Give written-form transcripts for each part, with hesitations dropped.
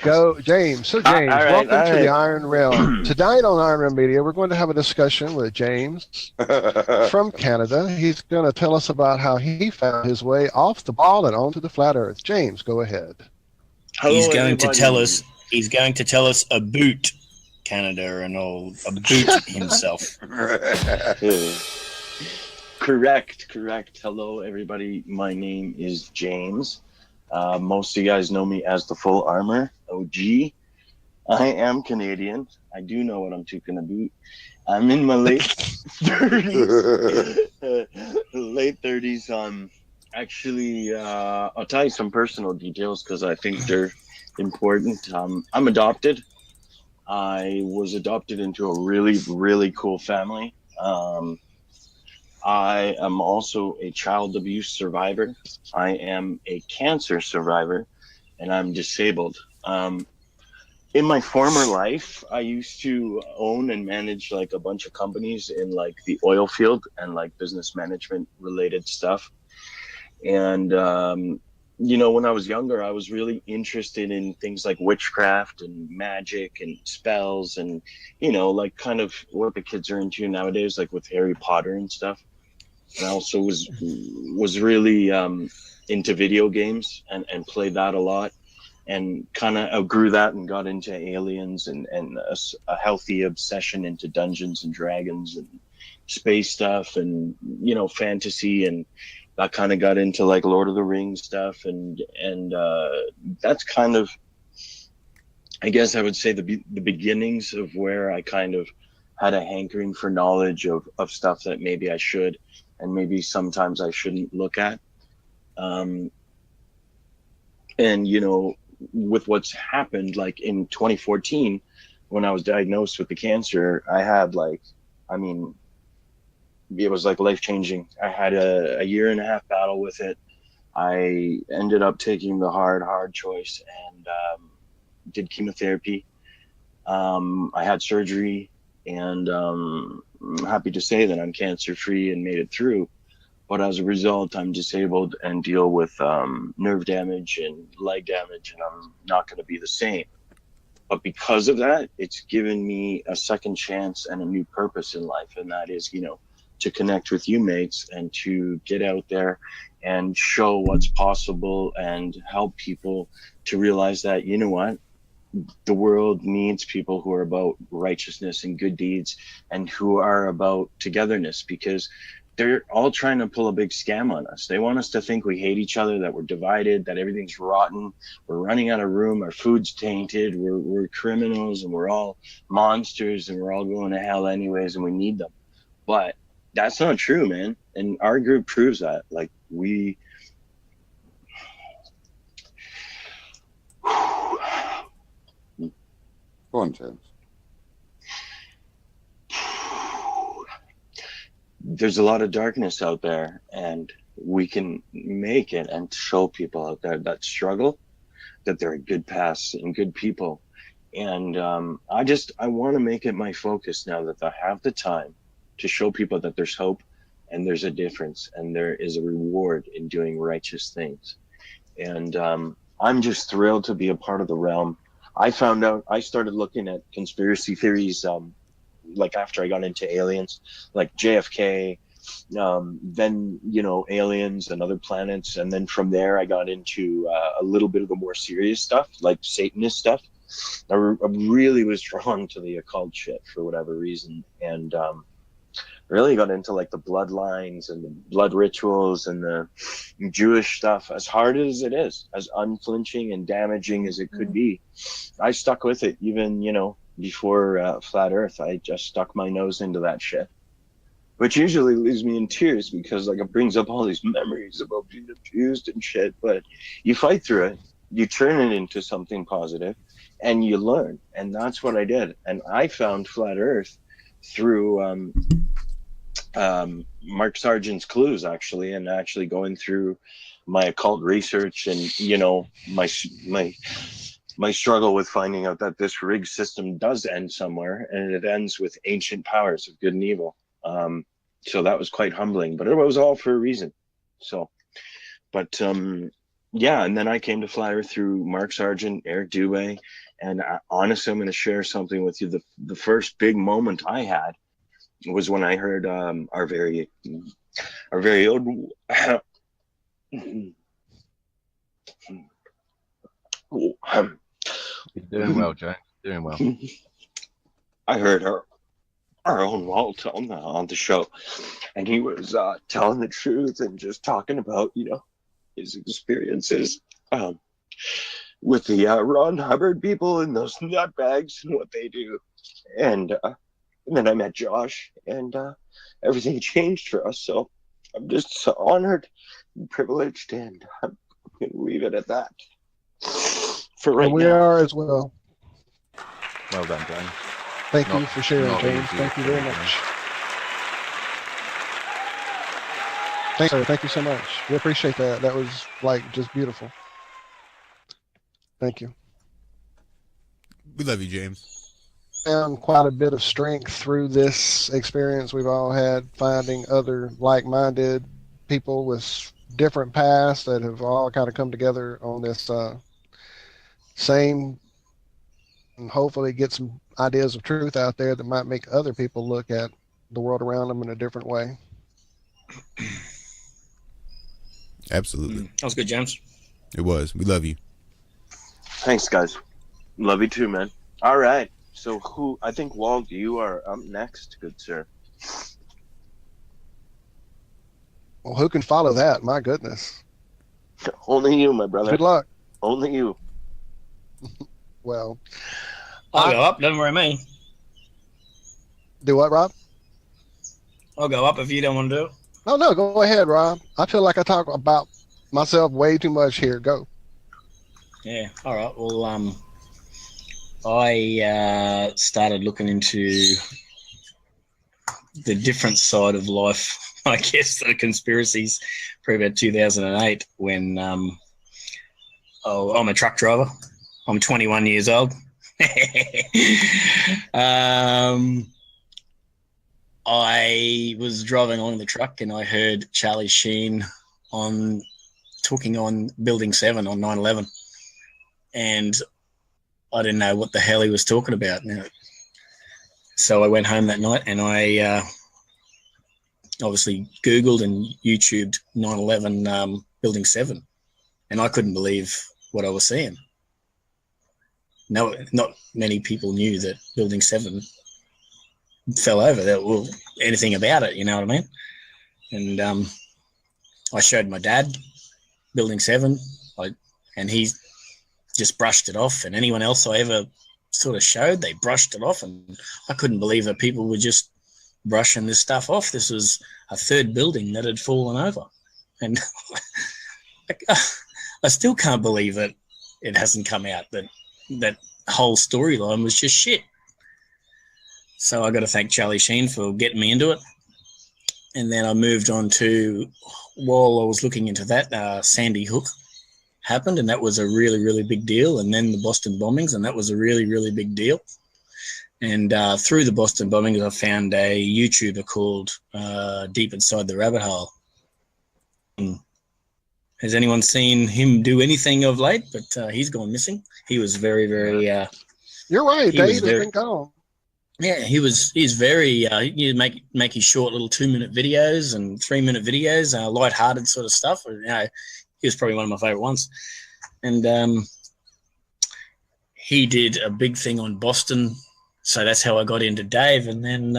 Go, James. So, All James, right, welcome to the all Iron Realm. right. Tonight on Iron Realm Media, we're going to have a discussion with James from Canada. He's going to tell us about how he found his way off the ball and onto the flat Earth. James, go ahead. Hello, everybody. He's going to tell us about Canada and all about himself. Correct. Hello, everybody. My name is James. Most of you guys know me as the FullArmor OG. I am Canadian. I do know what I'm talking about. I'm in my late 30s. Late 30s. Actually, I'll tell you some personal details because I think they're important. I'm adopted. I was adopted into a really, really cool family. I am also a child abuse survivor. I am a cancer survivor, and I'm disabled. In my former life, I used to own and manage like a bunch of companies in like the oil field and like business management related stuff. And when I was younger, I was really interested in things like witchcraft and magic and spells and like kind of what the kids are into nowadays, like with Harry Potter and stuff. And I also was really into video games and played that a lot, and kind of outgrew that and got into aliens and a healthy obsession into Dungeons and Dragons and space stuff and fantasy, and that kind of got into like Lord of the Rings stuff, and that's kind of, I guess I would say, the beginnings of where I kind of had a hankering for knowledge of stuff that maybe I should and maybe sometimes I shouldn't look at. And with what's happened, like in 2014 when I was diagnosed with the cancer, I had like, I mean, it was like life changing. I had a year and a half battle with it. I ended up taking the hard choice and did chemotherapy. I had surgery, and I'm happy to say that I'm cancer free and made it through. But as a result, I'm disabled and deal with nerve damage and leg damage, and I'm not going to be the same. But because of that, it's given me a second chance and a new purpose in life, and that is, to connect with you mates and to get out there and show what's possible and help people to realize that, you know what, the world needs people who are about righteousness and good deeds and who are about togetherness, because they're all trying to pull a big scam on us. They want us to think we hate each other, that we're divided, that everything's rotten, we're running out of room, our food's tainted, we're criminals, and we're all monsters, and we're all going to hell anyways, and we need them. But that's not true, man. And our group proves that. Like, we... Go on, James. There's a lot of darkness out there, and we can make it and show people out there that struggle that there are good paths and good people. And I want to make it my focus now that I have the time to show people that there's hope and there's a difference and there is a reward in doing righteous things. And I'm just thrilled to be a part of the realm. I started looking at conspiracy theories like after I got into aliens, like JFK, then aliens and other planets, and then from there I got into a little bit of the more serious stuff, like Satanist stuff. I really was drawn to the occult shit for whatever reason, and really got into like the bloodlines and the blood rituals and the Jewish stuff. As hard as it is, as unflinching and damaging as it could be, I stuck with it even before Flat Earth. I just stuck my nose into that shit, which usually leaves me in tears because like it brings up all these memories about being abused and shit. But you fight through it, you turn it into something positive, and you learn. And that's what I did. And I found Flat Earth through Mark Sargent's clues, actually, and actually going through my occult research and my struggle with finding out that this rigged system does end somewhere, and it ends with ancient powers of good and evil. So that was quite humbling, but it was all for a reason. So, but yeah, and then I came to Flat Earth through Mark Sargent, Eric Dubé, and honestly, I'm going to share something with you. The first big moment I had was when I heard our very own. You're doing well, James. Doing well. I heard our own Walt on the show, and he was telling the truth and just talking about his experiences with the Ron Hubbard people and those nutbags and what they do, and then I met Josh, and everything changed for us. So I'm just so honored and privileged, and I'm going to leave it at that for right And we now. are as well. Well done, James. Thank you for sharing, not James. easy Thank you to very do, much. Thanks, sir. Thank you so much. We appreciate that. That was just beautiful. Thank you. We love you, James. Found quite a bit of strength through this experience we've all had, finding other like-minded people with different paths that have all kind of come together on this same, and hopefully get some ideas of truth out there that might make other people look at the world around them in a different way. Absolutely. That was good, James. It was. We love you. Thanks, guys. Love you too, man. All right. So I think, Walt, you are up next, good sir. Well, who can follow that? My goodness. Only you, my brother. Good luck. Only you. Well, I'll go up. Don't worry, me. do what, Rob? I'll go up if you don't want to do it. No, go ahead, Rob. I feel like I talk about myself way too much here. Go. Yeah. All right. Well, I started looking into the different side of life. I guess the conspiracies, probably about 2008, when I'm a truck driver. I'm 21 years old. I was driving along the truck and I heard Charlie Sheen talking on Building 7 on 9/11, and I didn't know what the hell he was talking about. So I went home that night and I obviously Googled and YouTubed 9/11 Building 7, and I couldn't believe what I was seeing. No, not many people knew that Building 7 fell over, anything about it, you know what I mean? And I showed my dad Building 7, and he just brushed it off, and anyone else I ever sort of showed, they brushed it off, and I couldn't believe that people were just brushing this stuff off. This was a third building that had fallen over, and I still can't believe that it hasn't come out, that whole storyline was just shit. So I got to thank Charlie Sheen for getting me into it. And then I moved on to, while I was looking into that, Sandy Hook happened, and that was a really, really big deal. And then the Boston bombings, and that was a really, really big deal. And through the Boston bombings, I found a YouTuber called Deep Inside the Rabbit Hole. Has anyone seen him do anything of late? But he's gone missing. He was very, very... You're right. Dave has been gone. Yeah, he's very, he make his short little 2-minute videos and 3-minute videos, lighthearted sort of stuff. He was probably one of my favorite ones. And he did a big thing on Boston. So that's how I got into Dave. And then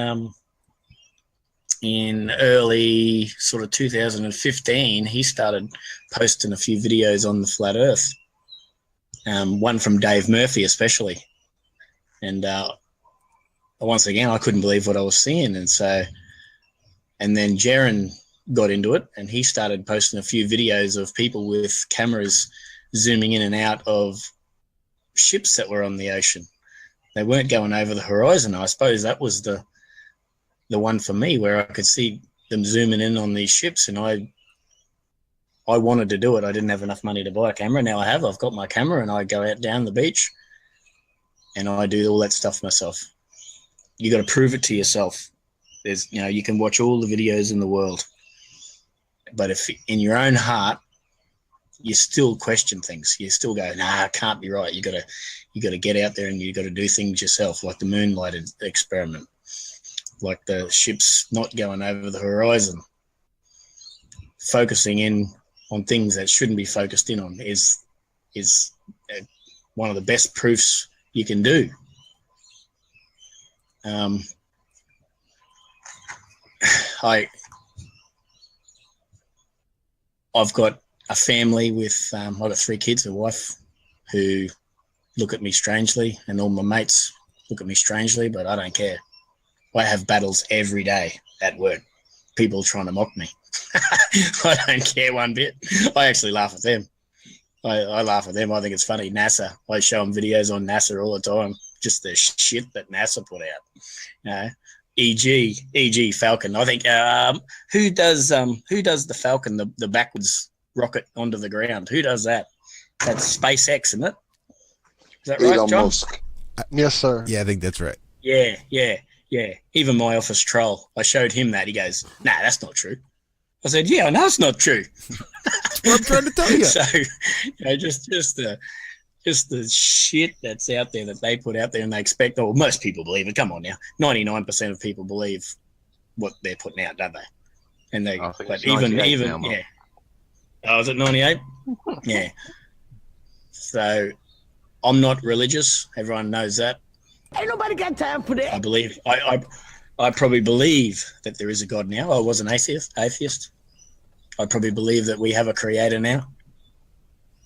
in early sort of 2015, he started posting a few videos on the Flat Earth. One from Dave Murphy especially. And once again, I couldn't believe what I was seeing. And then Jaron got into it, and he started posting a few videos of people with cameras zooming in and out of ships that were on the ocean. They weren't going over the horizon. I suppose that was the one for me, where I could see them zooming in on these ships, and I wanted to do it. I didn't have enough money to buy a camera. Now I have. I've got my camera, and I go out down the beach, and I do all that stuff myself. You got to prove it to yourself. You can watch all the videos in the world, but if in your own heart you still question things. You still go, nah, it can't be right. You got to get out there and you got to do things yourself, like the moonlight experiment, like the ships not going over the horizon, focusing in on things that shouldn't be focused in on is one of the best proofs you can do. I've got a family with I've got 3 kids, a wife, who look at me strangely, and all my mates look at me strangely, but I don't care. I have battles every day at work. People trying to mock me. I don't care one bit. I actually laugh at them. I laugh at them. I think it's funny. NASA. I show them videos on NASA all the time. Just the shit that NASA put out. E.g. Falcon. I think who does the Falcon, the backwards rocket onto the ground? Who does that? That's SpaceX, isn't it? Is that right, Elon John? Musk. Yes, sir. Yeah, I think that's right. Yeah. Even my office troll, I showed him that. He goes, nah, that's not true. I said, yeah, I know it's not true. That's what I'm trying to tell you. So, just the shit that's out there that they put out there, and they expect, or most people believe it. Come on now, 99% of people believe what they're putting out, don't they? And they, I think but it's even 98 now, Mark. yeah. Oh, is it 98? Yeah. So, I'm not religious. Everyone knows that. Ain't nobody got time for that. I believe I probably believe that there is a God now. I was an atheist. I probably believe that we have a creator now,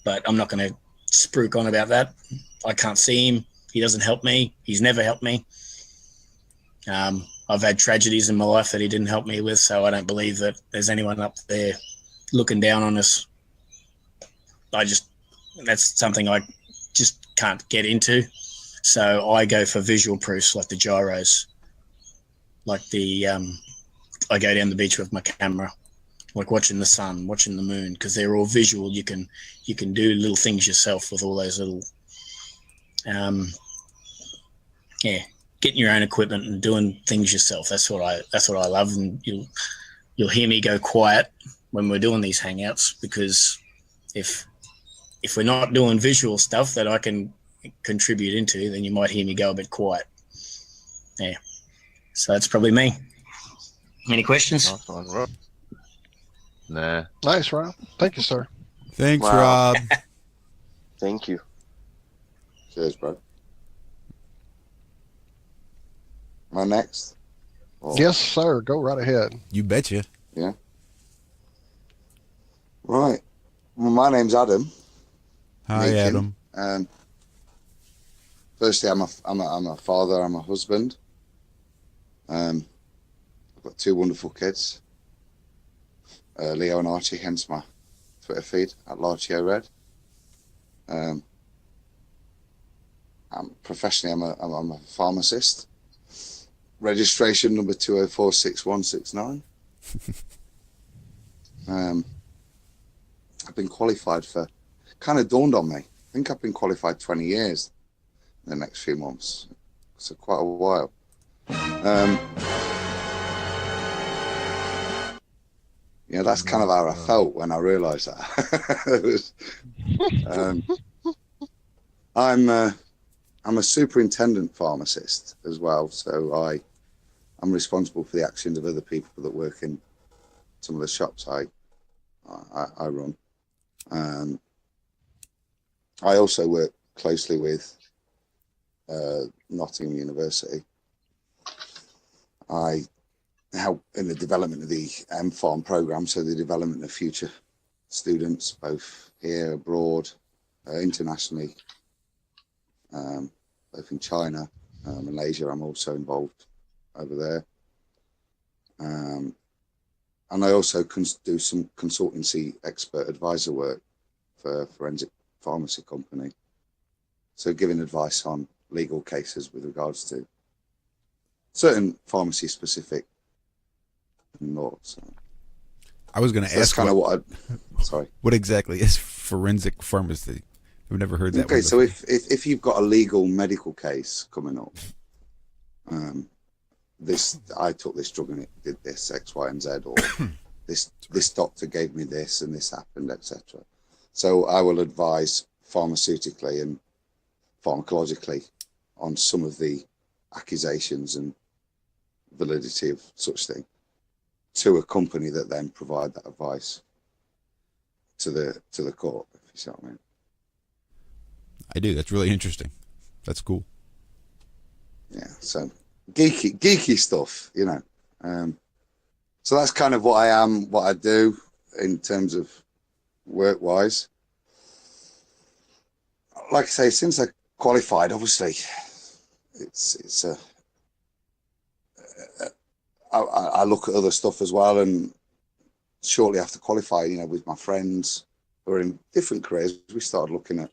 but I'm not going to spruik on about that. I can't see him. He doesn't help me. He's never helped me. I've had tragedies in my life that he didn't help me with, so I don't believe that there's anyone up there looking down on us. That's something I just can't get into. So I go for visual proofs, like the gyros, like I go down the beach with my camera, like watching the sun, watching the moon, because they're all visual. You can do little things yourself with all those little, getting your own equipment and doing things yourself. That's what I love. And you'll hear me go quiet when we're doing these hangouts, because if we're not doing visual stuff that I can contribute into, then you might hear me go a bit quiet. Yeah. So that's probably me. Any questions? Nice one, Rob. Nah. Nice, Rob. Thank you, sir. Thanks, Wow. Rob. Thank you. Cheers, bro. Am I next? Oh, Yes, sir. Go right ahead. You betcha. Right. Well, my name's Adam. Hi, Meakin. Adam. Firstly, I'm a father. I'm a husband. I've got 2 wonderful kids, Leo and Archie. Hence my Twitter feed at Larchio Red. Professionally, I'm a pharmacist. Registration number 2046169. I've been qualified for. Kind of dawned on me. I think I've been qualified 20 years in the next few months. So quite a while. That's kind of how I felt when I realised that. I'm a superintendent pharmacist as well, so I'm responsible for the actions of other people that work in some of the shops I run. I also work closely with Nottingham University. I help in the development of the MPharm program, so the development of future students, both here, abroad, internationally, both in China, Malaysia. I'm also involved over there. And I also do some consultancy expert advisor work for a forensic pharmacy company. So giving advice on legal cases with regards to certain pharmacy specific laws. So I was going to that's ask kind of what sorry. what exactly is forensic pharmacy? I've never heard that. Okay, so if you've got a legal medical case coming up, I took this drug and it did this X, Y, and Z, or this doctor gave me this and this happened, etc. So I will advise pharmaceutically and pharmacologically on some of the accusations and validity of such thing to a company that then provide that advice to the court, if you see what I mean. I do. That's really interesting. That's cool. Yeah, so geeky stuff, you know. So that's kind of what I am, what I do in terms of work-wise. Like I say, since I qualified, obviously, it's I look at other stuff as well, and shortly after qualifying, you know, with my friends who are in different careers, we started looking at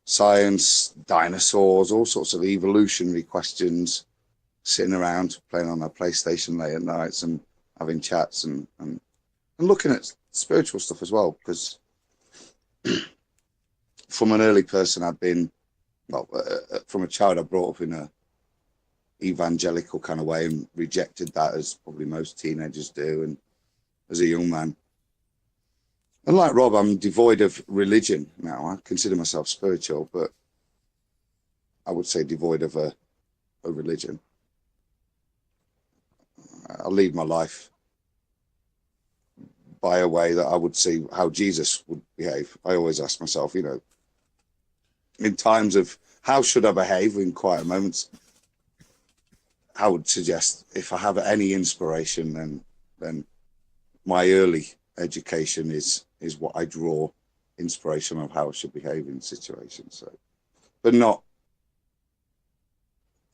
science, dinosaurs, all sorts of evolutionary questions, sitting around playing on our PlayStation late at nights and having chats and looking at spiritual stuff as well, because from an early person I'd been, well, from a child I brought up in a evangelical kind of way and rejected that, as probably most teenagers do, and as a young man. And like Rob, I'm devoid of religion now. I consider myself spiritual, but I would say devoid of a religion. I lead my life by a way that I would see how Jesus would behave. I always ask myself, you know, in times of how should I behave in quiet moments, I would suggest if I have any inspiration, then my early education is what I draw inspiration of how I should behave in situations. So, but not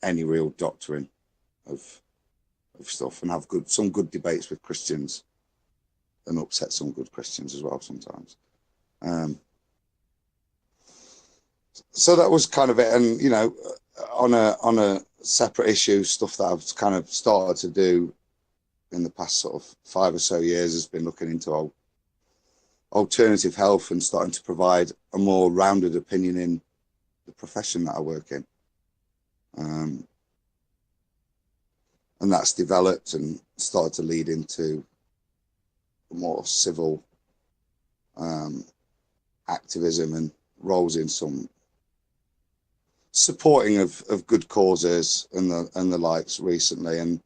any real doctrine of stuff, and have some good debates with Christians and upset some good Christians as well sometimes. So that was kind of it. And, you know, on a separate issue, stuff that I've kind of started to do in the past sort of 5 or so years has been looking into alternative health and starting to provide a more rounded opinion in the profession that I work in. And that's developed and started to lead into more civil activism and roles in some supporting of good causes and the likes recently. And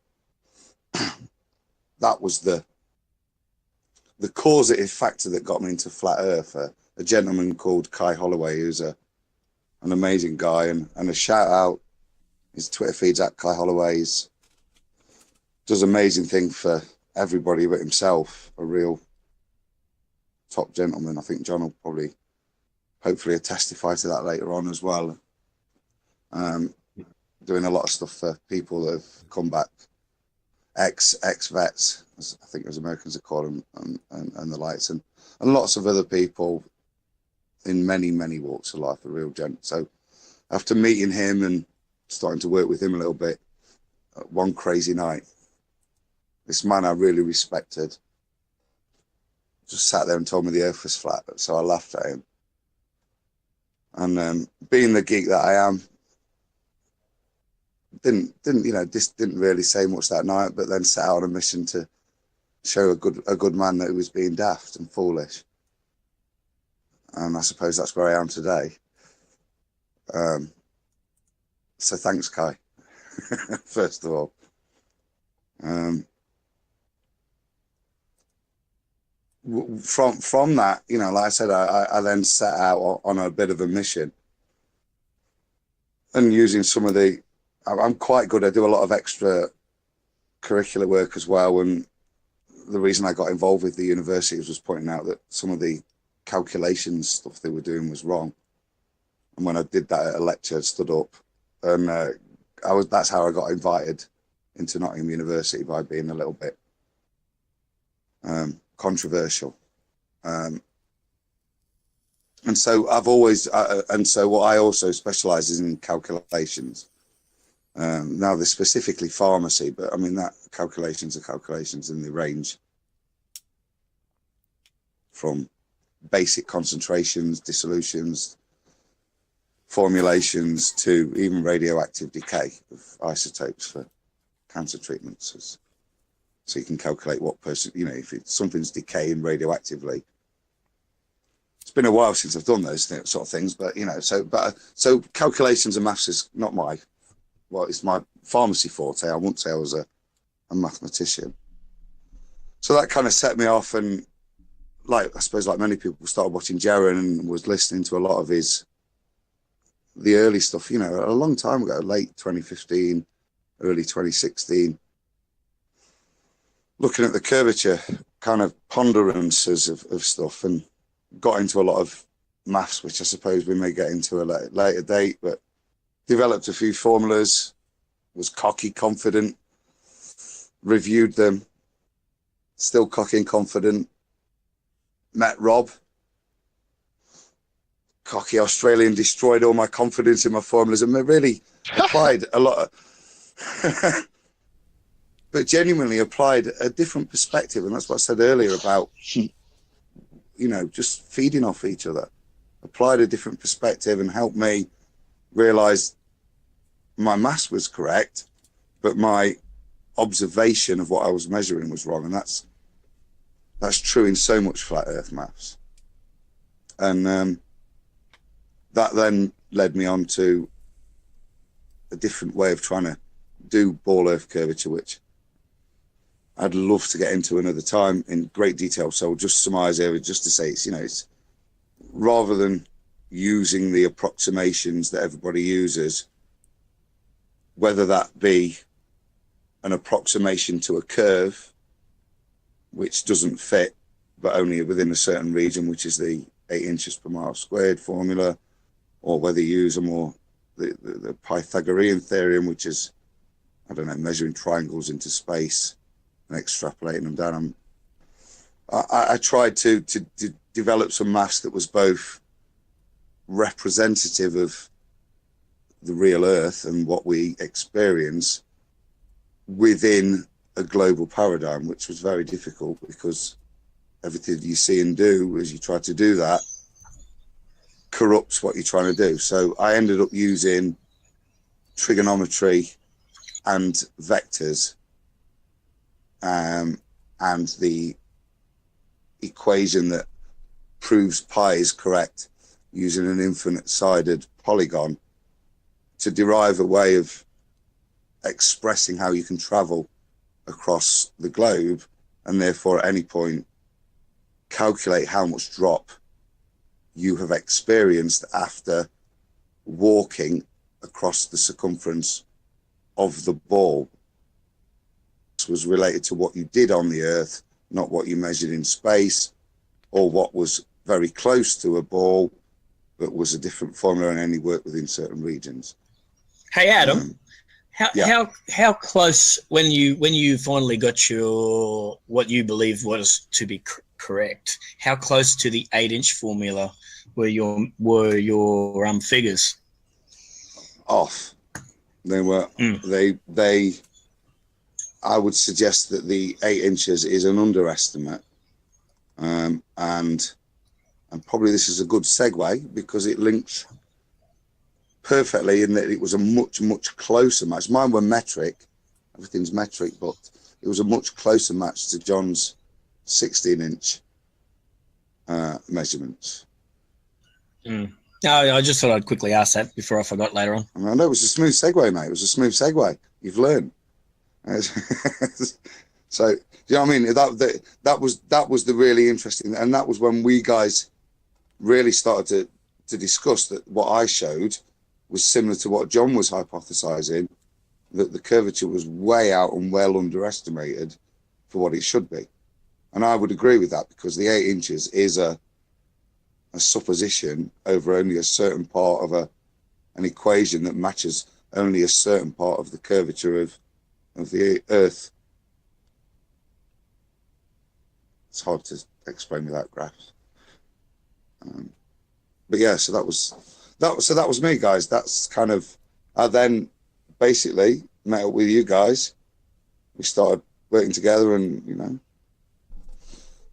that was the causative factor that got me into Flat Earth. A gentleman called Kai Holloway, who's an amazing guy, and a shout out, his Twitter feed's at Kai Holloway's, does amazing thing for everybody but himself, a real top gentleman. I think John will probably hopefully testify to that later on as well. Doing a lot of stuff for people that have come back, ex-vets, as I think as Americans are called them, and the likes, and lots of other people in many walks of life, a real gent. So after meeting him and starting to work with him a little bit, one crazy night, this man I really respected just sat there and told me the earth was flat. So I laughed at him. And being the geek that I am, didn't really say much that night, but then set out on a mission to show a good man that he was being daft and foolish. And I suppose that's where I am today. So thanks, Kai, first of all. From that, you know, like I said, I then set out on a bit of a mission, and using some of I'm quite good. I do a lot of extra curricular work as well, and the reason I got involved with the universities was pointing out that some of the calculations stuff they were doing was wrong. And when I did that at a lecture, I stood up, and that's how I got invited into Nottingham University, by being a little bit controversial. And so I've always, and so what I also specialize is in calculations. Now they're specifically pharmacy, but I mean, that calculations are calculations in the range from basic concentrations, dissolutions, formulations, to even radioactive decay of isotopes for cancer treatments. So you can calculate what person, you know, if something's decaying radioactively, it's been a while since I've done those sort of things, but so calculations and maths is not it's my pharmacy forte. I wouldn't say I was a mathematician. So that kind of set me off, and I suppose like many people, started watching Jaron and was listening to a lot of the early stuff, a long time ago, late 2015, early 2016, looking at the curvature kind of ponderances of stuff, and got into a lot of maths, which I suppose we may get into a later date, but developed a few formulas, was cocky, confident, reviewed them, still cocky and confident, met Rob, cocky Australian, destroyed all my confidence in my formulas, and really applied a lot but genuinely applied a different perspective. And that's what I said earlier about, just feeding off each other. Applied a different perspective and helped me realize my maths was correct, but my observation of what I was measuring was wrong. And that's true in so much flat earth maths. And that then led me on to a different way of trying to do ball earth curvature, which I'd love to get into another time in great detail. So I'll just surmise here just to say it's rather than using the approximations that everybody uses, whether that be an approximation to a curve which doesn't fit but only within a certain region, which is the 8 inches per mile squared formula, or whether you use the Pythagorean theorem, which is, measuring triangles into space and extrapolating them down. I tried to develop some maths that was both representative of the real Earth and what we experience within a global paradigm, which was very difficult because everything you see and do as you try to do that corrupts what you're trying to do. So I ended up using trigonometry and vectors, and the equation that proves pi is correct using an infinite-sided polygon to derive a way of expressing how you can travel across the globe, and therefore at any point calculate how much drop you have experienced after walking across the circumference of the ball. This was related to what you did on the Earth, not what you measured in space, or what was very close to a ball, but was a different formula and only worked within certain regions. Hey, Adam, how close, when you finally got your what you believe was to be correct, how close to the 8-inch formula were your figures? Off. They were they I would suggest that the 8 inches is an underestimate, and probably this is a good segue because it links perfectly in that it was a much closer match. Mine were metric, everything's metric, but it was a much closer match to John's 16-inch measurements. No, I just thought I'd quickly ask that before I forgot later on. I know it was a smooth segue, mate. It was a smooth segue. You've learned. So, do you know what I mean? That was the really interesting, and that was when we guys really started to discuss that what I showed was similar to what John was hypothesizing, that the curvature was way out and well underestimated for what it should be. And I would agree with that because the 8 inches is a supposition over only a certain part of an equation that matches only a certain part of the curvature of the Earth. It's hard to explain without graphs. But yeah, so that was me, guys. That's kind of, I then basically met up with you guys. We started working together, and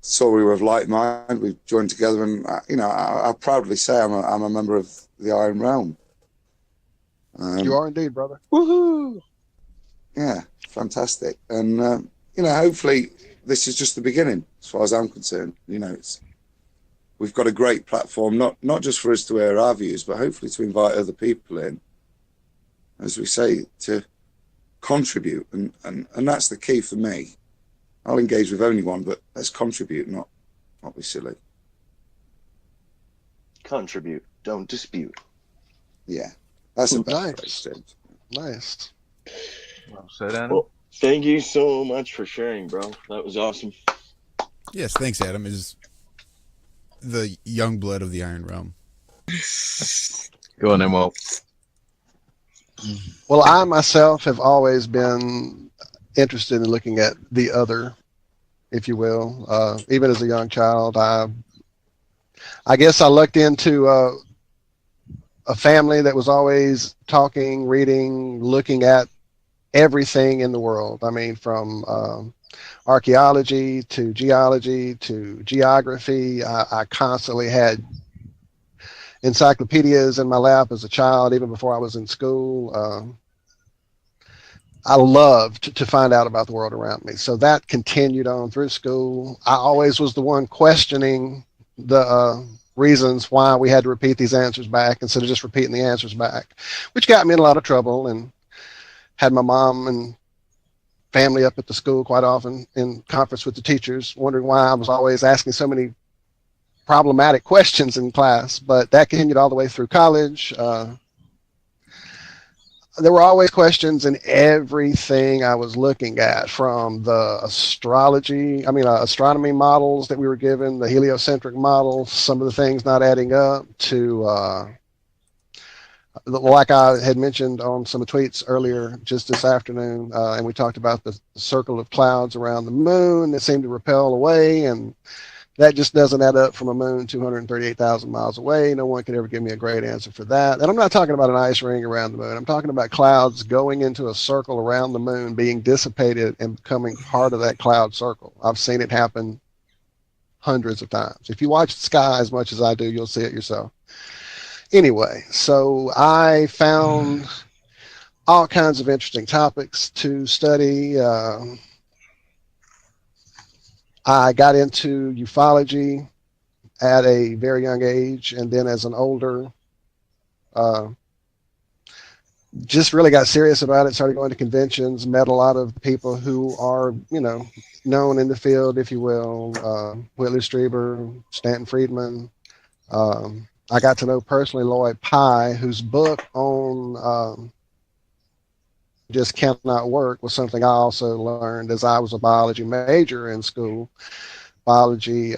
saw we were of like mind. We joined together, and I proudly say I'm a member of the Iron Realm. You are indeed, brother. Woohoo! Yeah, fantastic. And hopefully this is just the beginning, as far as I'm concerned. we've got a great platform, not just for us to air our views, but hopefully to invite other people in, as we say, to contribute. And that's the key for me. I'll engage with only one, but let's contribute, not be silly. Contribute, don't dispute. Yeah, that's a better Nice. phrase. Nice. Well said, Adam. Well, thank you so much for sharing, bro. That was awesome. Yes, thanks, Adam. Is the young blood of the Iron Realm. Go on then, Walt. Well, I myself have always been interested in looking at the other, if you will. Even as a young child, I guess I looked into a family that was always talking, reading, looking at everything in the world. I mean, from archaeology to geology to geography. I constantly had encyclopedias in my lap as a child, even before I was in school. I loved to find out about the world around me. So that continued on through school. I always was the one questioning the reasons why we had to repeat these answers back instead of just repeating the answers back, which got me in a lot of trouble and had my mom and family up at the school quite often in conference with the teachers, wondering why I was always asking so many problematic questions in class. But that continued all the way through college. There were always questions in everything I was looking at, from the astronomy models that we were given, the heliocentric models, some of the things not adding up, to like I had mentioned on some tweets earlier just this afternoon, and we talked about the circle of clouds around the moon that seem to repel away, and that just doesn't add up from a moon 238,000 miles away. No one could ever give me a great answer for that. And I'm not talking about an ice ring around the moon. I'm talking about clouds going into a circle around the moon, being dissipated and becoming part of that cloud circle. I've seen it happen hundreds of times. If you watch the sky as much as I do, you'll see it yourself. Anyway, so I found all kinds of interesting topics to study. I got into ufology at a very young age, and then as an older, just really got serious about it, started going to conventions, met a lot of people who are, known in the field, if you will, Whitley Strieber, Stanton Friedman. I got to know personally Lloyd Pye, whose book on just cannot work was something I also learned as I was a biology major in school. Biology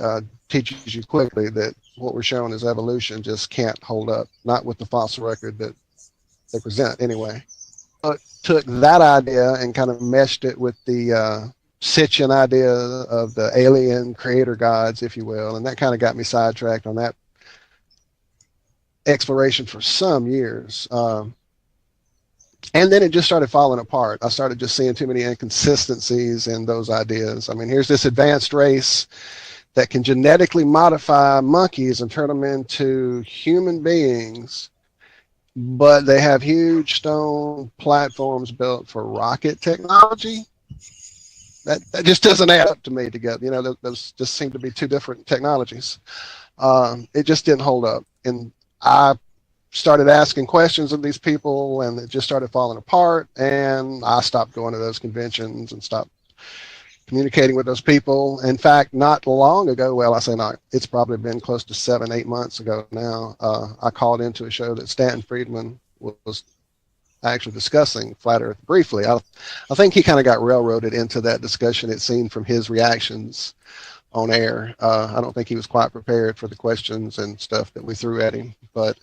teaches you quickly that what we're showing is evolution just can't hold up, not with the fossil record that they present anyway. But took that idea and kind of meshed it with the Sitchin idea of the alien creator gods, if you will, and that kind of got me sidetracked on that exploration for some years. And then it just started falling apart. I started just seeing too many inconsistencies in those ideas. I mean, here's this advanced race that can genetically modify monkeys and turn them into human beings, but they have huge stone platforms built for rocket technology. That just doesn't add up to me together. Those just seem to be two different technologies. It just didn't hold up. And I started asking questions of these people, and it just started falling apart, and I stopped going to those conventions and stopped communicating with those people. In fact, not long ago, well, I say not, it's probably been close to 7-8 months ago now, I called into a show that Stanton Friedman was actually discussing Flat Earth briefly. I think he kind of got railroaded into that discussion, it seemed, from his reactions on air. I don't think he was quite prepared for the questions and stuff that we threw at him, but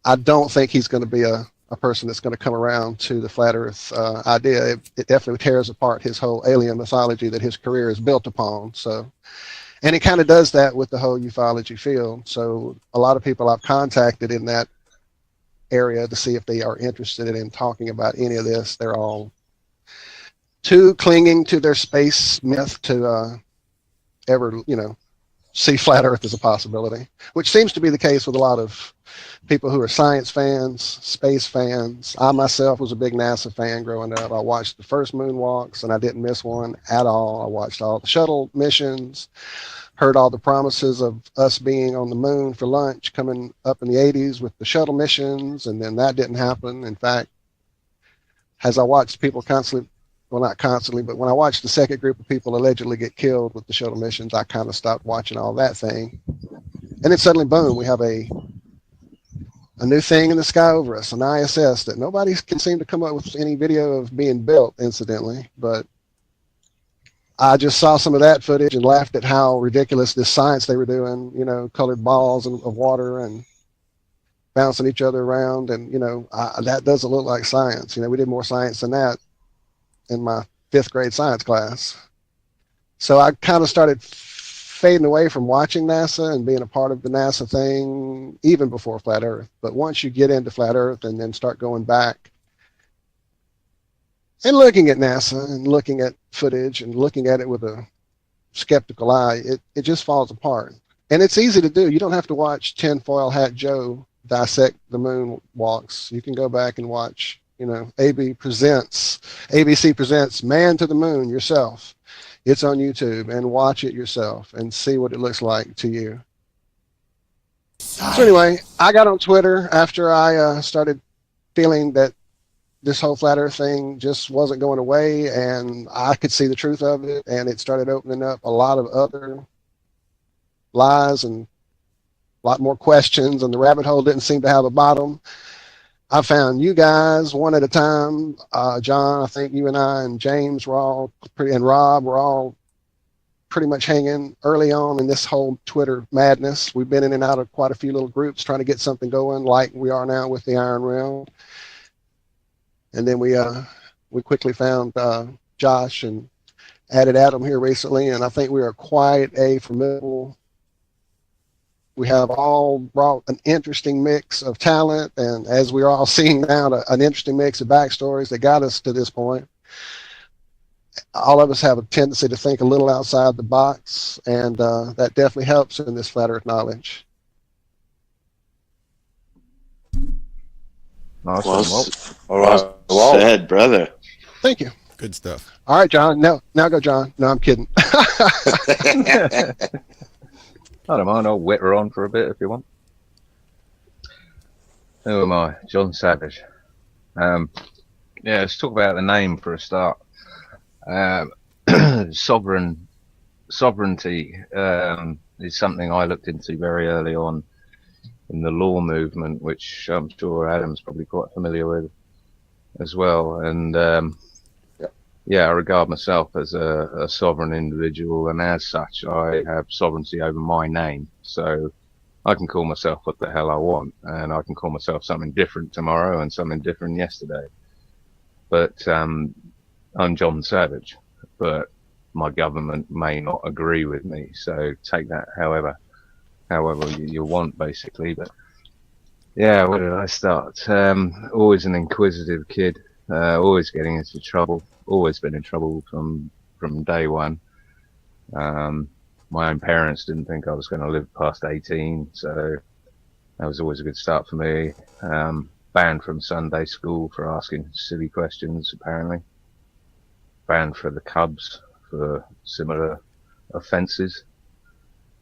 I don't think he's going to be a person that's going to come around to the flat Earth idea. It definitely tears apart his whole alien mythology that his career is built upon. So, and it kind of does that with the whole ufology field. So a lot of people I've contacted in that area to see if they are interested in talking about any of this. They're all too clinging to their space myth to ever, see flat Earth as a possibility, which seems to be the case with a lot of people who are science fans, space fans. I myself was a big NASA fan growing up. I watched the first moonwalks, and I didn't miss one at all. I watched all the shuttle missions. heard all the promises of us being on the moon for lunch coming up in the 80s with the shuttle missions, and then that didn't happen. In fact, as I watched people constantly, well, not constantly, but when I watched the second group of people allegedly get killed with the shuttle missions, I kind of stopped watching all that thing. And then suddenly, boom, we have a new thing in the sky over us, an ISS that nobody can seem to come up with any video of being built, incidentally. But I just saw some of that footage and laughed at how ridiculous this science they were doing, you know, colored balls of water and bouncing each other around. And, you know, that doesn't look like science. You know, we did more science than that in my 5th grade science class. So I kind of started fading away from watching NASA and being a part of the NASA thing even before Flat Earth. But once you get into Flat Earth and then start going back and looking at NASA and looking at footage and looking at it with a skeptical eye, it just falls apart. And it's easy to do. You don't have to watch Tinfoil Hat Joe dissect the moon walks. You can go back and watch, you know, ABC presents Man to the Moon yourself. It's on YouTube, and watch it yourself and see what it looks like to you. So anyway, I got on Twitter after I started feeling that this whole flat earth thing just wasn't going away, and I could see the truth of it, and it started opening up a lot of other lies and a lot more questions, and the rabbit hole didn't seem to have a bottom. I found you guys one at a time. John, I think you and I and James were all and Rob were all pretty much hanging early on in this whole Twitter madness. We've been in and out of quite a few little groups trying to get something going, like we are now with the Iron Realm. And then we quickly found Josh and added Adam here recently, and I think we are quite a formidable. We have all brought an interesting mix of talent, and as we're all seeing now, an interesting mix of backstories that got us to this point. All of us have a tendency to think a little outside the box, and that definitely helps in this flat earth knowledge. Nice Well, one, Walt. well said, brother. Thank you. Good stuff. All right, John. Now go, John. No, I'm kidding. I don't mind. I'll wet her on for a bit if you want. Who am I? John Savage. Yeah, let's talk about the name for a start. Sovereignty is something I looked into very early on in the law movement, which I'm sure Adam's probably quite familiar with as well. And yeah, I regard myself as a sovereign individual, and as such, I have sovereignty over my name. So I can call myself what the hell I want, and I can call myself something different tomorrow and something different yesterday. But I'm John Savage, but my government may not agree with me. So take that however you want, basically. But yeah, where did I start? Always an inquisitive kid, always getting into trouble. Always been in trouble from day one. My own parents didn't think I was going to live past 18, so that was always a good start for me. Banned from Sunday school for asking silly questions, apparently. Banned for the Cubs for similar offences.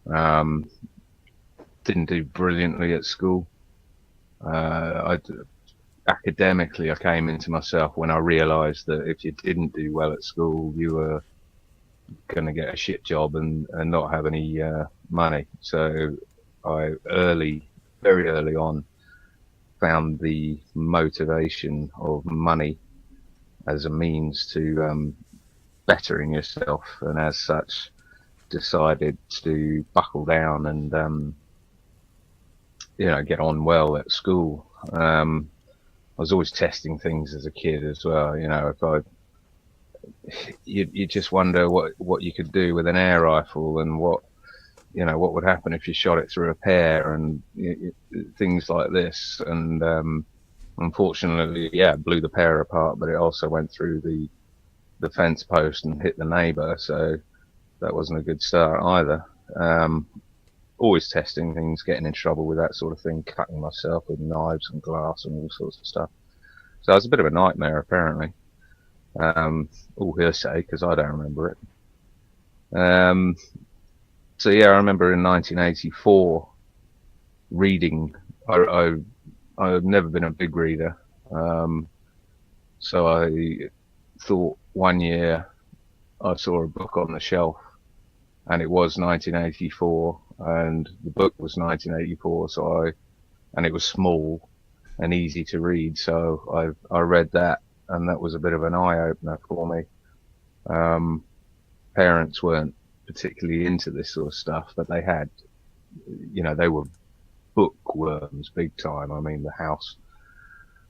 Didn't do brilliantly at school. Academically, I came into myself when I realised that if you didn't do well at school, you were going to get a shit job and not have any money. So I very early on, found the motivation of money as a means to bettering yourself, and as such, decided to buckle down and get on well at school. I was always testing things as a kid as well. You just wonder what you could do with an air rifle, and what would happen if you shot it through a pear, and things like this. And unfortunately, it blew the pear apart, but it also went through the fence post and hit the neighbour. So that wasn't a good start either. Always testing things, getting in trouble with that sort of thing, cutting myself with knives and glass and all sorts of stuff. So it was a bit of a nightmare, apparently. All hearsay, because I don't remember it. So yeah, I remember in 1984 reading. I've never been a big reader, so I thought one year I saw a book on the shelf, and it was 1984, and the book was 1984. And it was small and easy to read, so I read that, and that was a bit of an eye opener for me. Parents weren't particularly into this sort of stuff, but they had, they were bookworms big time. I mean, the house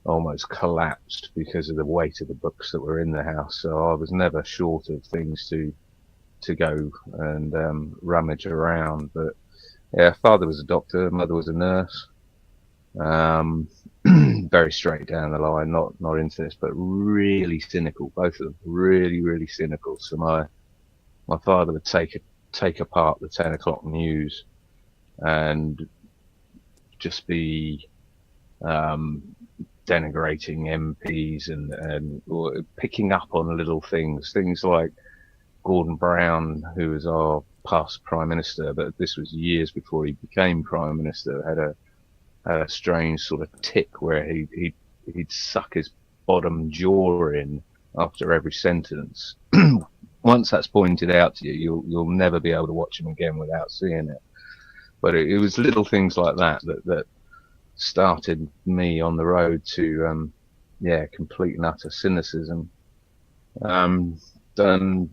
almost collapsed because of the weight of the books that were in the house. So I was never short of things to go and rummage around. But yeah, father was a doctor, mother was a nurse. Very straight down the line, not into this, but really cynical. Both of them really, really cynical. So my father would take apart the 10 o'clock news and just be denigrating MPs and picking up on little things like Gordon Brown, who was our past Prime Minister, but this was years before he became Prime Minister, had a strange sort of tick where he'd suck his bottom jaw in after every sentence. Once that's pointed out to you, you'll never be able to watch him again without seeing it. But it was little things like that started me on the road to complete and utter cynicism. Done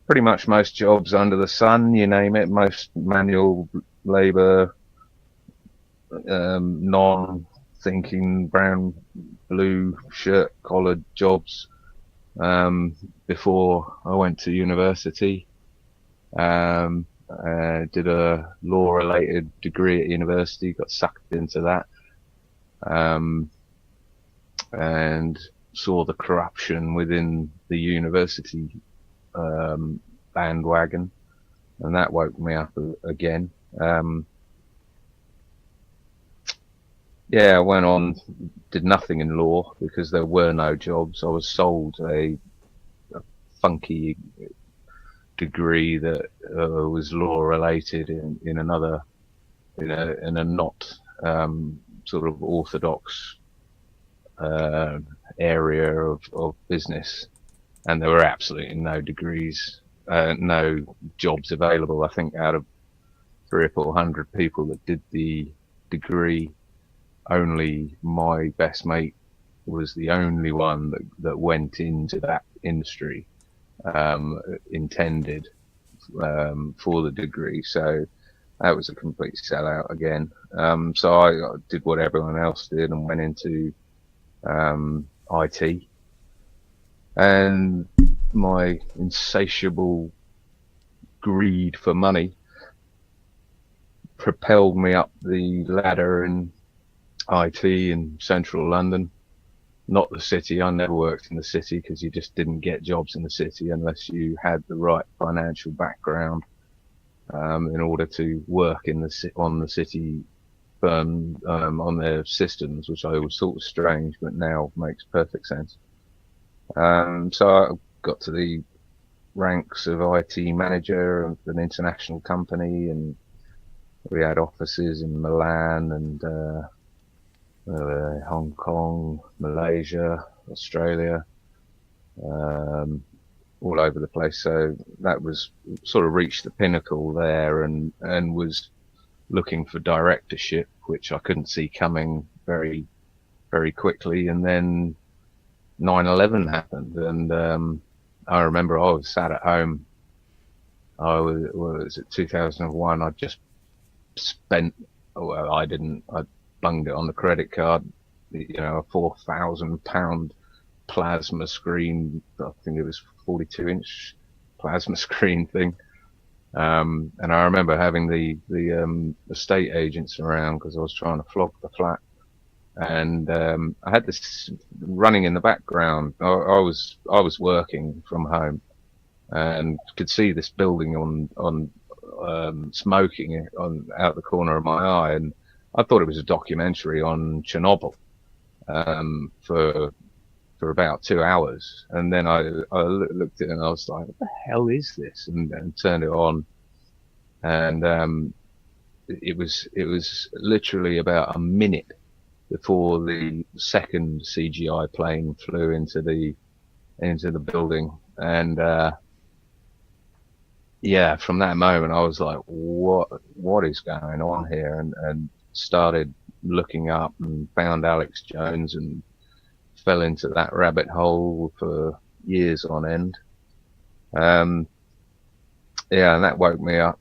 pretty much most jobs under the sun, you name it, most manual labour, non-thinking brown, blue shirt collared jobs before I went to university. Did a law-related degree at university, got sucked into that, and saw the corruption within the university bandwagon, and that woke me up again. I went on, did nothing in law because there were no jobs. I was sold a funky degree that was law related in another, in a not sort of orthodox area of business, and there were absolutely no degrees, no jobs available. I think out of 300 or 400 people that did the degree, only my best mate was the only one that went into that industry intended for the degree. So that was a complete sellout again. So I did what everyone else did and went into IT, and my insatiable greed for money propelled me up the ladder in IT in central London, not the city. I never worked in the city because you just didn't get jobs in the city unless you had the right financial background in order to work on the city firm, on their systems, which I always thought was strange, but now makes perfect sense. So I got to the ranks of IT manager of an international company, and we had offices in Milan and Hong Kong, Malaysia, Australia, all over the place. So that was sort of reached the pinnacle there, and was looking for directorship, which I couldn't see coming very, very quickly. And then 9/11 happened, and I remember I was sat at home. Was it 2001? I just spent. Well, I didn't. I bunged it on the credit card. A £4,000 plasma screen. I think it was 42-inch plasma screen thing. And I remember having the estate agents around because I was trying to flog the flat. And I had this running in the background. I was working from home and could see this building on smoking out the corner of my eye, and I thought it was a documentary on Chernobyl for about 2 hours. And then I looked at it and I was like, what the hell is this? And turned it on, and it was literally about a minute before the second CGI plane flew into the building, and yeah, from that moment I was like, what is going on here, and started looking up and found Alex Jones and fell into that rabbit hole for years on end. Yeah, and that woke me up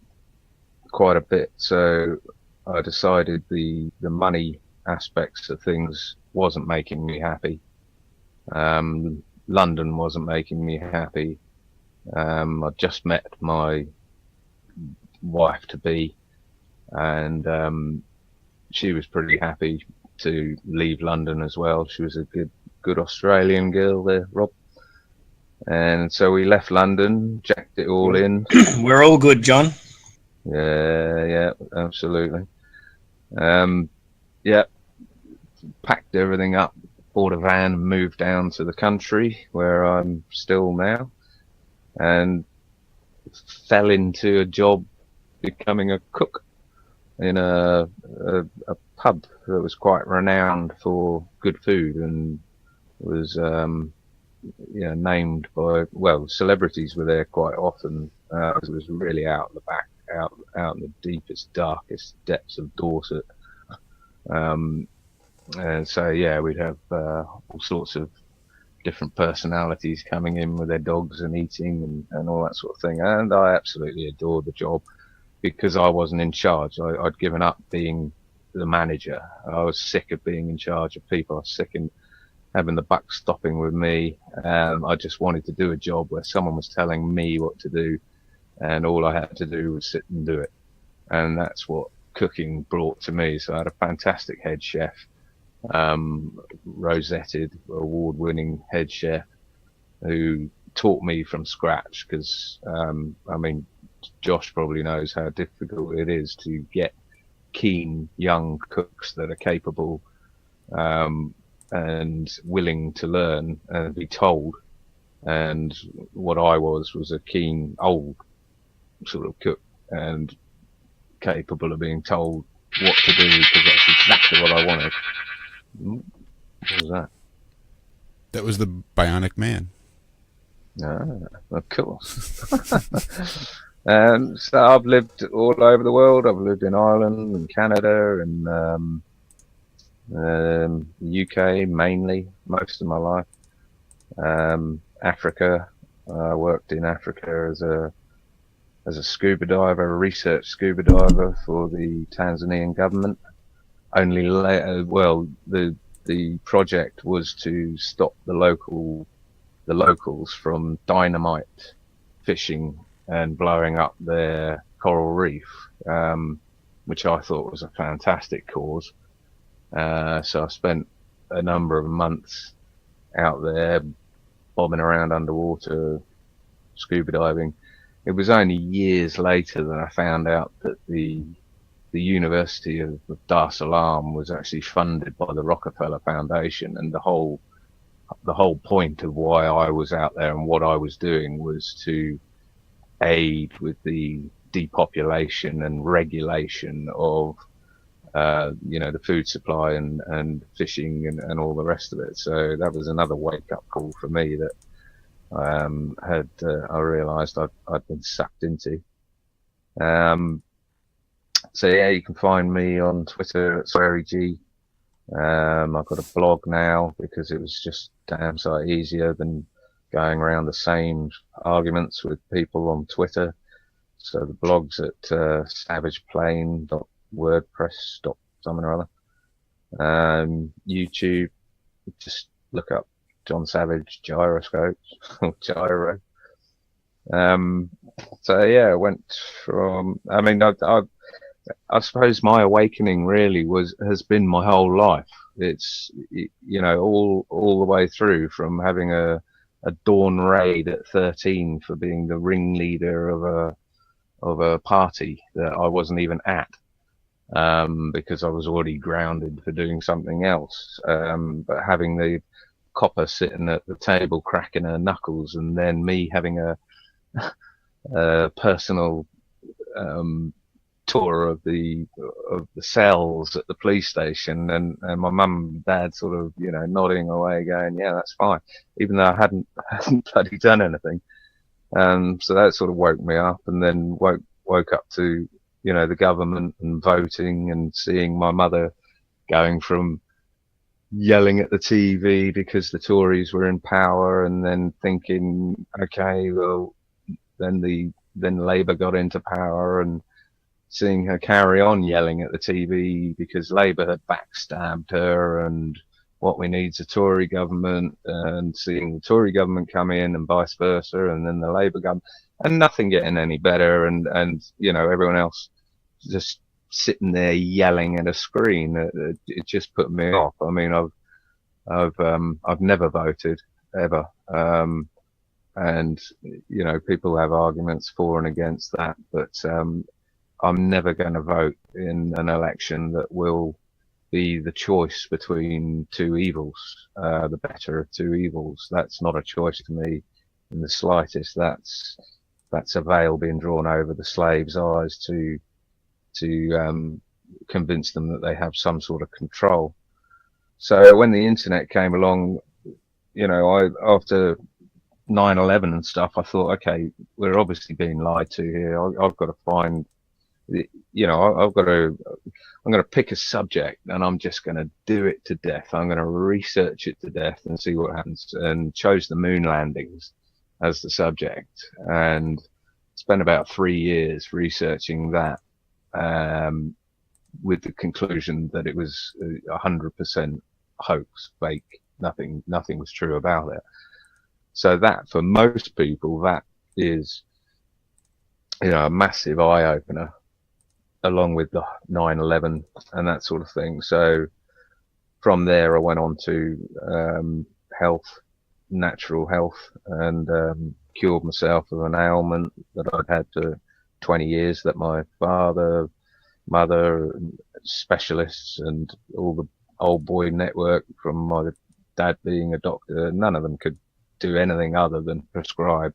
quite a bit. So I decided the money aspects of things wasn't making me happy. London wasn't making me happy. I just met my wife to be, and she was pretty happy to leave London as well. She was a good Australian girl there, Rob. And so we left London, jacked it all in. We're all good, John. Yeah, absolutely. Yeah, packed everything up, bought a van, moved down to the country where I'm still now, and fell into a job becoming a cook in a pub that was quite renowned for good food and was named by, well, celebrities were there quite often. It was really out in the back, out in the deepest, darkest depths of Dorset. And so yeah, we'd have all sorts of different personalities coming in with their dogs and eating and all that sort of thing. And I absolutely adored the job because I wasn't in charge. I'd given up being the manager. I was sick of being in charge of people. I was sick of having the buck stopping with me. I just wanted to do a job where someone was telling me what to do, and all I had to do was sit and do it. And that's what cooking brought to me. So I had a fantastic head chef, rosetted, award-winning head chef, who taught me from scratch. Because I mean, Josh probably knows how difficult it is to get keen young cooks that are capable and willing to learn and be told. And what I was a keen old sort of cook and capable of being told what to do, because that's exactly what I wanted. What was that? That was the Bionic Man. Ah, of course. So I've lived all over the world. I've lived in Ireland and Canada and the UK mainly, most of my life. Africa. I worked in Africa as a scuba diver, a research scuba diver for the Tanzanian government. Only later, well, the project was to stop the locals from dynamite fishing and blowing up their coral reef, which I thought was a fantastic cause. So I spent a number of months out there bobbing around underwater, scuba diving. It was only years later that I found out that the University of Dar es Salaam was actually funded by the Rockefeller Foundation, and the whole point of why I was out there and what I was doing was to aid with the depopulation and regulation of the food supply and fishing and all the rest of it. So that was another wake up call for me that I realised I'd been sucked into. So yeah, you can find me on Twitter at SwearyG. I've got a blog now because it was just damn sight easier than going around the same arguments with people on Twitter. So the blog's at savageplane.wordpress. something or other. YouTube, just look up John Savage gyroscopes or gyro. So yeah, I went from. I mean, I suppose my awakening really has been my whole life. It's all the way through, from having a dawn raid at 13 for being the ringleader of a party that I wasn't even at, because I was already grounded for doing something else. But having the copper sitting at the table cracking her knuckles, and then me having a personal tour of the cells at the police station, and my mum and dad sort of, you know, nodding away, going, "Yeah, that's fine," even though I hadn't bloody done anything. So that sort of woke me up, and then woke up to, you know, the government and voting, and seeing my mother going from yelling at the TV because the Tories were in power, and then thinking, okay, well, then Labour got into power, and seeing her carry on yelling at the TV because Labour had backstabbed her, and what we need is a Tory government, and seeing the Tory government come in and vice versa, and then the Labour government, and nothing getting any better, and you know, everyone else just sitting there yelling at a screen. It just put me off. I mean, I've never voted ever, and you know, people have arguments for and against that, but I'm never going to vote in an election that will be the choice between two evils, the better of two evils. That's not a choice to me in the slightest. That's a veil being drawn over the slaves' eyes to convince them that they have some sort of control. So when the internet came along, you know, after 9/11 and stuff, I thought, okay, we're obviously being lied to here. I've got to find, you know, I'm going to pick a subject, and I'm just going to do it to death. I'm going to research it to death and see what happens, and chose the moon landings as the subject, and spent about 3 years researching that, with the conclusion that it was 100% hoax, fake. Nothing was true about it. So that, for most people, that is, you know, a massive eye opener, along with the 9/11 and that sort of thing. So from there, I went on to health, natural health, and cured myself of an ailment that I'd had for 20 years, that my father, mother, specialists, and all the old boy network, from my dad being a doctor, none of them could do anything other than prescribe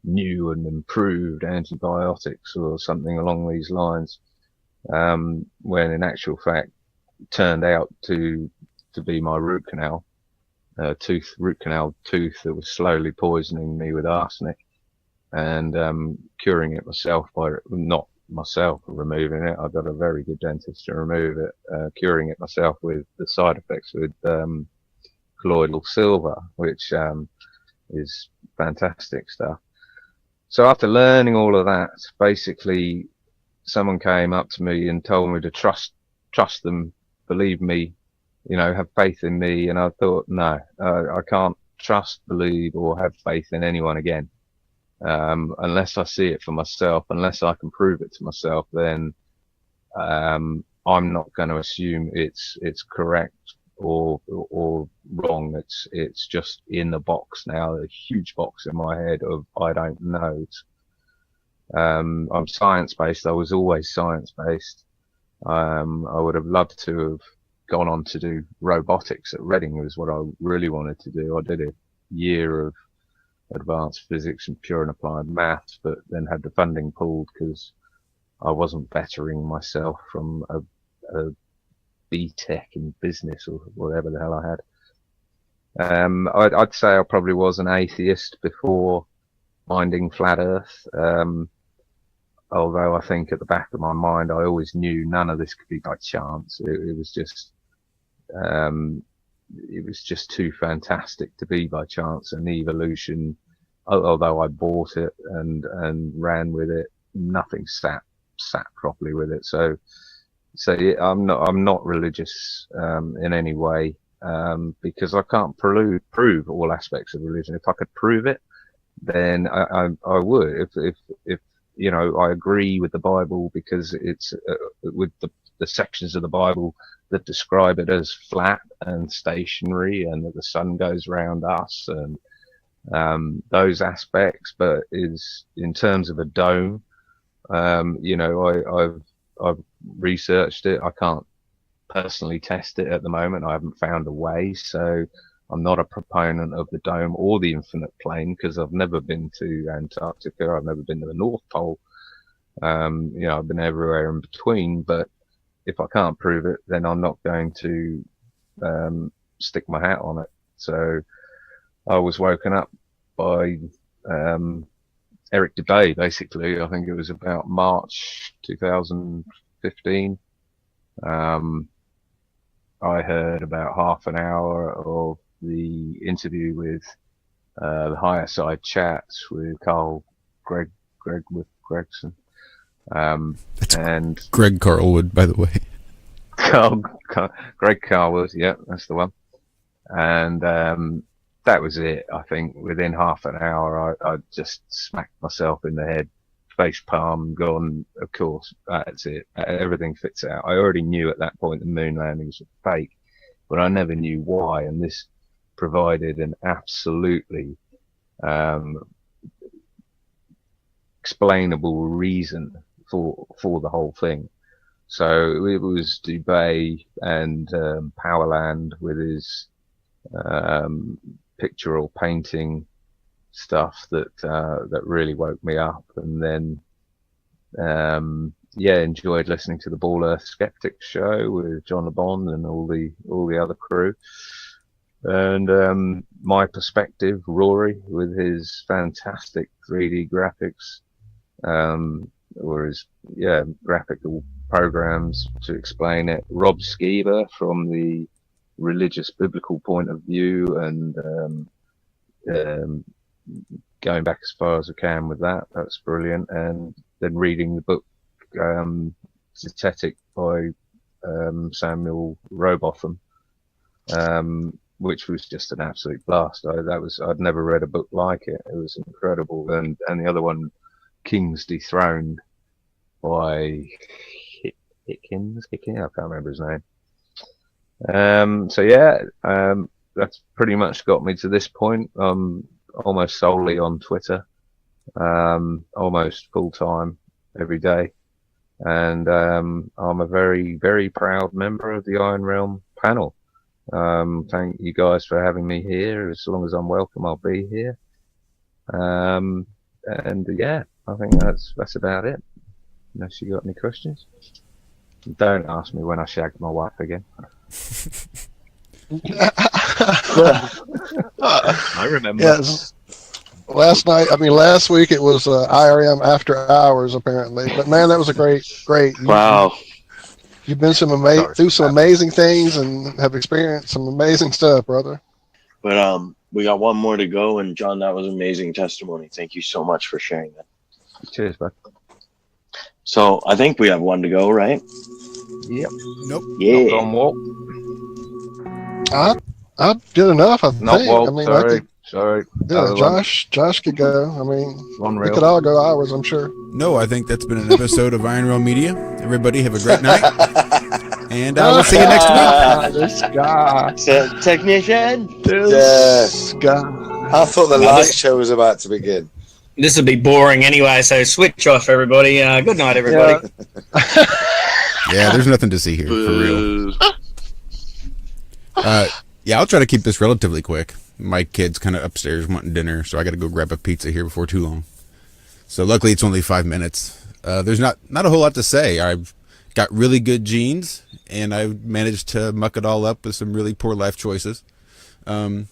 new and improved antibiotics or something along these lines. When in actual fact turned out to be my root canal tooth that was slowly poisoning me with arsenic, and curing it myself by, not myself removing it, I got a very good dentist to remove it, curing it myself with the side effects with colloidal silver, which is fantastic stuff. So after learning all of that, basically someone came up to me and told me to trust them, believe me, you know, have faith in me. And I thought, no, I can't trust, believe, or have faith in anyone again, unless I see it for myself. Unless I can prove it to myself, then I'm not going to assume it's correct or wrong. It's just in the box now, a huge box in my head of I don't know. I'm science-based. I was always science-based. I would have loved to have gone on to do robotics at Reading. It was what I really wanted to do. I did a year of advanced physics and pure and applied maths, but then had the funding pulled because I wasn't bettering myself from a BTEC in business or whatever the hell I had. I'd say I probably was an atheist before finding flat Earth. Although I think at the back of my mind, I always knew none of this could be by chance. It was just too fantastic to be by chance. And evolution, although I bought it and ran with it, nothing sat properly with it. So I'm not religious in any way, because I can't prove all aspects of religion. If I could prove it, then I would. If you know, I agree with the Bible because it's with the sections of the Bible that describe it as flat and stationary, and that the sun goes round us, and those aspects. But is in terms of a dome, you know, I've researched it. I can't personally test it at the moment. I haven't found a way, so I'm not a proponent of the dome or the infinite plane, because I've never been to Antarctica. I've never been to the North Pole. I've been everywhere in between, but if I can't prove it, then I'm not going to stick my hat on it. So I was woken up by Eric DeBay, basically. I think it was about March 2015. I heard about half an hour of the interview with the Higher Side Chats with Greg Gregson. And Greg Carlwood, by the way. Greg Carlwood, yeah, that's the one. And that was it. I think within half an hour, I just smacked myself in the head, face palm, gone. Of course, that's it. Everything fits out. I already knew at that point the moon landings were fake, but I never knew why. And this provided an absolutely explainable reason for the whole thing. So it was Dubay and Powerland with his pictorial painting stuff that really woke me up. And then enjoyed listening to the Ball Earth Skeptics show with John LeBon and all the other crew. And My Perspective, Rory, with his fantastic 3D graphics, or his graphical programs to explain it. Rob Skeever from the religious biblical point of view, and going back as far as I can with that. That's brilliant. And then reading the book Zetetic by Samuel Robotham, which was just an absolute blast. I'd never read a book like it. It was incredible. And the other one, Kings Dethroned by Meakin, I can't remember his name. That's pretty much got me to this point. Almost solely on Twitter, almost full time every day. And I'm a very, very proud member of the Iron Realm panel. Thank you guys for having me here. As long as I'm welcome, I'll be here. I think that's about it. Unless you got any questions. Don't ask me when I shagged my wife again. I remember. Yes. Last week it was IRM after hours apparently. But man, that was a great. Wow. You've been through some amazing things and have experienced some amazing stuff, brother. But we got one more to go, and John, that was amazing testimony. Thank you so much for sharing that. Cheers, bud. So I think we have one to go, right? Yep. Nope. Yeah. Not on Walt. I did enough, I Not think. Walt, sorry. Yeah, Josh could go. We Unreal. could all go hours, I'm sure. No, I think that's been an episode of Iron Realm Media. Everybody have a great night. And we'll see you next week. This guy. Technician. This guy. I thought the light show was about to begin. This would be boring anyway, so switch off, everybody. Good night, everybody. Yeah, there's nothing to see here, for real. I'll try to keep this relatively quick. My kid's kind of upstairs wanting dinner, so I got to go grab a pizza here before too long. So luckily it's only 5 minutes. There's not a whole lot to say. I've got really good genes, and I've managed to muck it all up with some really poor life choices. But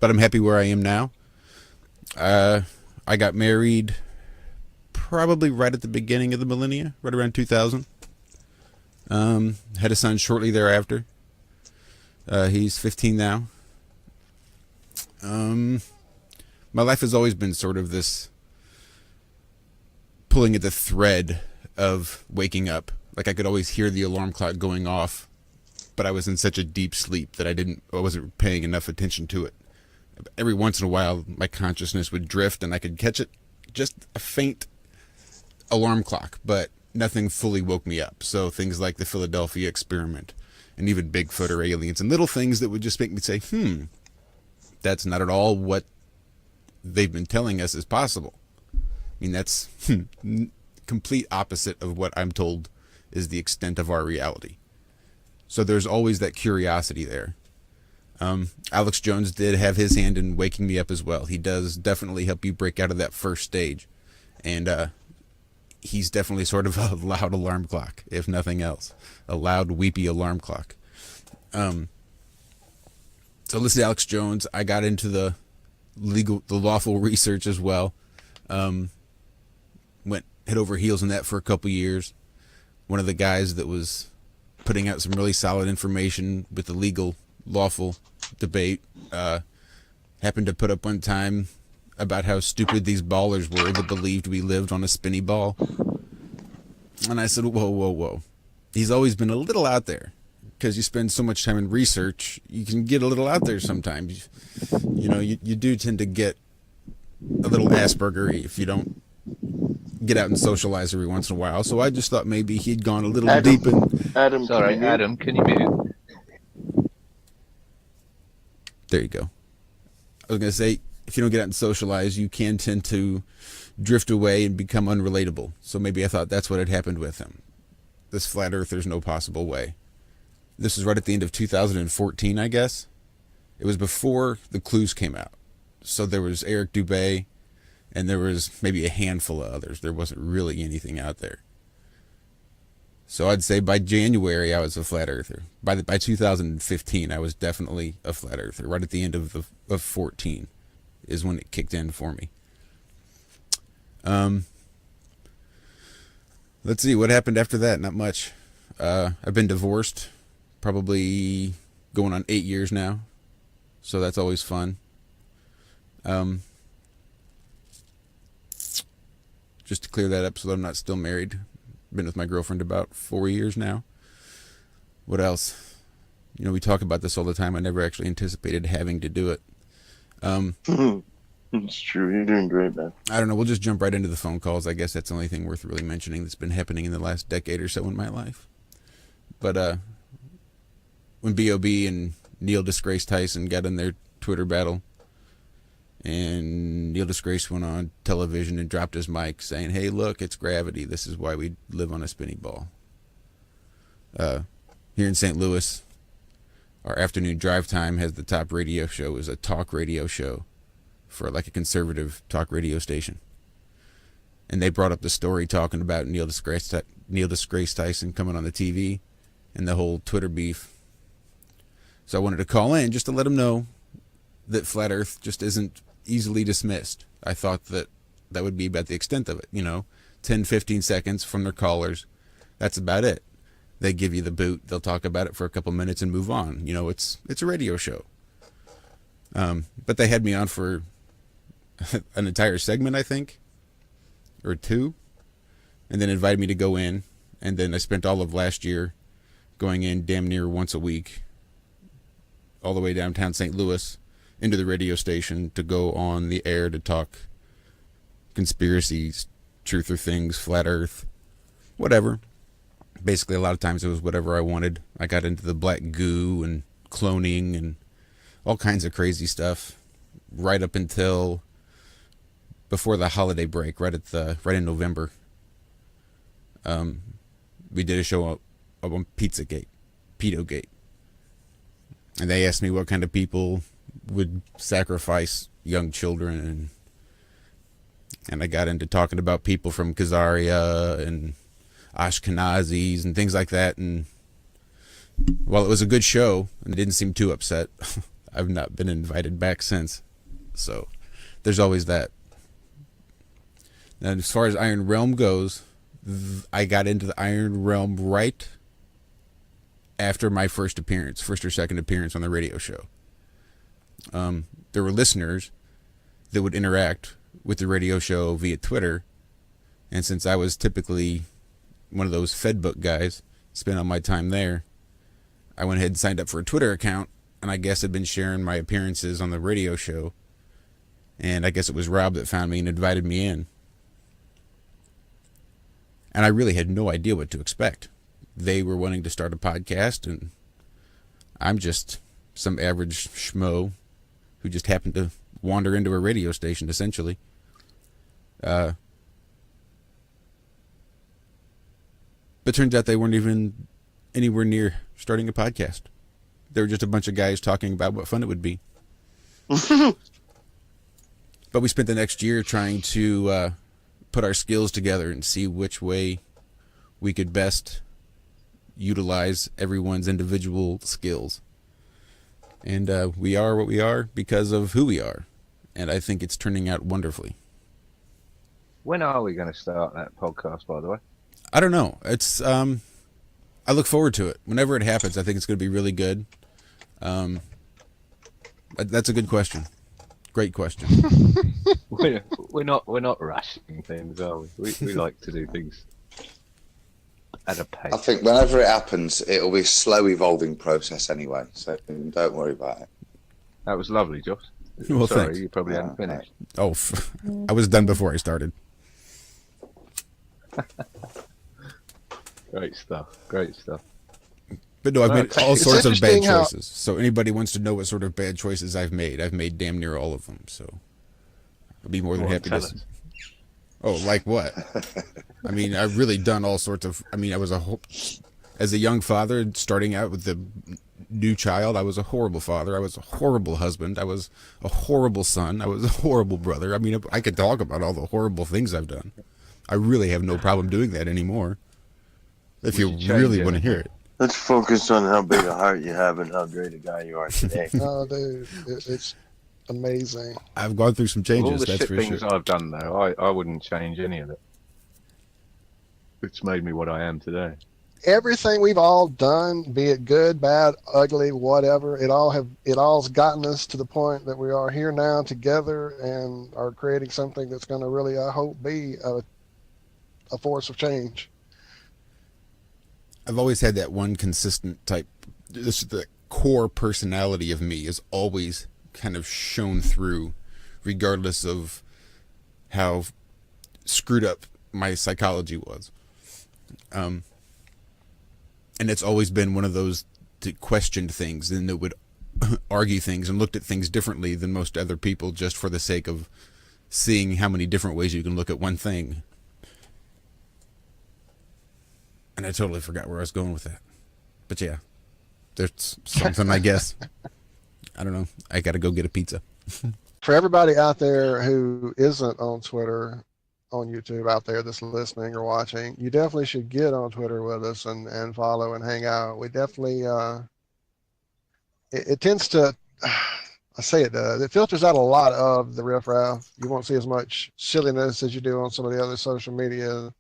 I'm happy where I am now. I got married probably right at the beginning of the millennia, right around 2000. Had a son shortly thereafter. He's 15 now. My life has always been sort of this pulling at the thread of waking up. Like I could always hear the alarm clock going off, but I was in such a deep sleep that I wasn't paying enough attention to it. Every once in a while, my consciousness would drift and I could catch it, just a faint alarm clock, but nothing fully woke me up. So things like the Philadelphia experiment and even Bigfoot or aliens and little things that would just make me say, that's not at all what they've been telling us is possible. I mean, that's complete opposite of what I'm told is the extent of our reality. So there's always that curiosity there. Alex Jones did have his hand in waking me up as well. He does definitely help you break out of that first stage. And he's definitely sort of a loud alarm clock, if nothing else. A loud, weepy alarm clock. So listen to Alex Jones. I got into the lawful research as well. Went head over heels in that for a couple years. One of the guys that was putting out some really solid information with the legal, lawful debate happened to put up one time about how stupid these ballers were that believed we lived on a spinny ball. And I said, whoa. He's always been a little out there. Because you spend so much time in research, you can get a little out there sometimes. You know, you do tend to get a little Asperger if you don't get out and socialize every once in a while. So I just thought maybe he'd gone a little deep in... Adam, can you mute? There you go. I was going to say, if you don't get out and socialize, you can tend to drift away and become unrelatable. So maybe I thought that's what had happened with him. This flat earther's no possible way. This was right at the end of 2014, I guess. It was before the clues came out. So there was Eric Dubé, and there was maybe a handful of others. There wasn't really anything out there. So I'd say by January, I was a flat earther. By 2015, I was definitely a flat earther. Right at the end of 14 is when it kicked in for me. Let's see, what happened after that? Not much. I've been divorced. Probably going on 8 years now. So that's always fun. Just to clear that up so that I'm not still married. Been with my girlfriend about 4 years now. What else? You know, we talk about this all the time. I never actually anticipated having to do it. It's true. You're doing great, man. I don't know. We'll just jump right into the phone calls. I guess that's the only thing worth really mentioning that's been happening in the last decade or so in my life. But, when B.O.B. and Neil deGrasse Tyson got in their Twitter battle, and Neil deGrasse went on television and dropped his mic saying, hey, look, it's gravity. This is why we live on a spinny ball. Here in St. Louis, our afternoon drive time has the top radio show is a talk radio show for like a conservative talk radio station. And they brought up the story talking about Neil deGrasse Tyson coming on the TV and the whole Twitter beef. So I wanted to call in just to let them know that Flat Earth just isn't easily dismissed. I thought that would be about the extent of it. 10, 15 seconds from their callers. That's about it. They give you the boot. They'll talk about it for a couple minutes and move on. It's a radio show. But they had me on for an entire segment, I think, or two, and then invited me to go in. And then I spent all of last year going in damn near once a week, all the way downtown St. Louis into the radio station to go on the air to talk conspiracies, truth or things, flat earth, whatever. Basically, a lot of times it was whatever I wanted. I got into the black goo and cloning and all kinds of crazy stuff right up until before the holiday break, right in November. We did a show on Pizzagate. And they asked me what kind of people would sacrifice young children, and I got into talking about people from Khazaria and Ashkenazis and things like that. And while it was a good show and they didn't seem too upset, I've not been invited back since. So there's always that. And as far as Iron Realm goes, I got into the Iron Realm right after my first or second appearance on the radio show. There were listeners that would interact with the radio show via Twitter, and since I was typically one of those Fedbook guys, spent all my time there, I went ahead and signed up for a Twitter account, and I guess I'd been sharing my appearances on the radio show, and I guess it was Rob that found me and invited me in. And I really had no idea what to expect. They were wanting to start a podcast, and I'm just some average schmo who just happened to wander into a radio station, essentially. But turns out they weren't even anywhere near starting a podcast. They were just a bunch of guys talking about what fun it would be. But we spent the next year trying to put our skills together and see which way we could best utilize everyone's individual skills. And we are what we are because of who we are. And I think it's turning out wonderfully. When are we going to start that podcast, by the way? I don't know. It's I look forward to it. Whenever it happens, I think it's going to be really good. That's a good question. Great question. We're not rushing things, are we? We like to do things at a pace. I think whenever it happens, it'll be a slow evolving process anyway. So don't worry about it. That was lovely, Josh. Well, Sorry, thanks. you probably hadn't finished. Oh, I was done before I started. Great stuff. Great stuff. But no, I've made all It's sorts of bad interesting how- choices. So anybody wants to know what sort of bad choices I've made damn near all of them. So I'd be more than happy Tell to. us. Oh, like what? I mean, I've really done all sorts of. I mean, as a young father, starting out with the new child, I was a horrible father. I was a horrible husband. I was a horrible son. I was a horrible brother. I mean, I could talk about all the horrible things I've done. I really have no problem doing that anymore. If you really want to hear it. Let's focus on how big a heart you have and how great a guy you are today. No, dude, it's amazing. I've gone through some All changes, the that's shit for things sure. I've done, though, I wouldn't change any of it. It's made me what I am today. Everything we've all done, be it good, bad, ugly, whatever, all's gotten us to the point that we are here now together and are creating something that's going to really, I hope, be a force of change. I've always had that one consistent type. This is the core personality of me is always kind of shown through, regardless of how screwed up my psychology was. And it's always been one of those that questioned things and that would argue things and looked at things differently than most other people just for the sake of seeing how many different ways you can look at one thing. And I totally forgot where I was going with that. But yeah, there's something, I guess. I don't know. I got to go get a pizza. For everybody out there who isn't on Twitter, on YouTube out there that's listening or watching, you definitely should get on Twitter with us and follow and hang out. We definitely, it tends to, I say it does, it filters out a lot of the riffraff. You won't see as much silliness as you do on some of the other social media.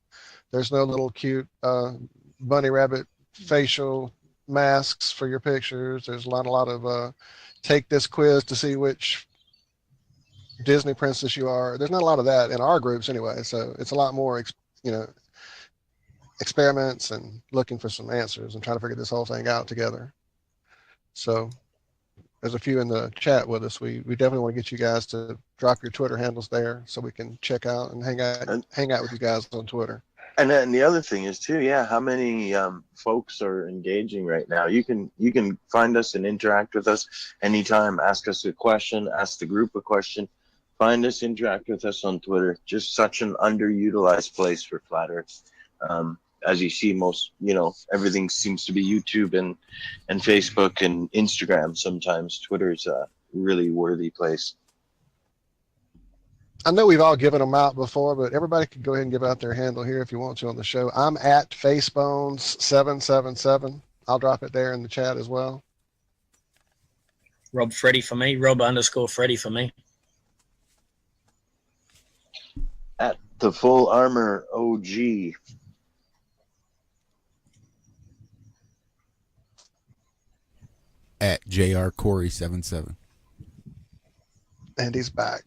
There's no little cute bunny rabbit facial masks for your pictures. There's a lot of take this quiz to see which Disney princess you are. There's not a lot of that in our groups anyway. So it's a lot more, experiments and looking for some answers and trying to figure this whole thing out together. So there's a few in the chat with us. We definitely want to get you guys to drop your Twitter handles there so we can check out and hang out with you guys on Twitter. And then the other thing is too, how many folks are engaging right now? You can find us and interact with us anytime. Ask us a question, ask the group a question. Find us, interact with us on Twitter. Just such an underutilized place for Flat Earth. As you see, everything seems to be YouTube and Facebook and Instagram. Sometimes Twitter's a really worthy place. I know we've all given them out before, but everybody can go ahead and give out their handle here if you want to on the show. I'm at Facebones777. I'll drop it there in the chat as well. Rob Freddy for me. Rob_Freddy for me. At the FullArmor OG. At JR Corey 77. And he's back.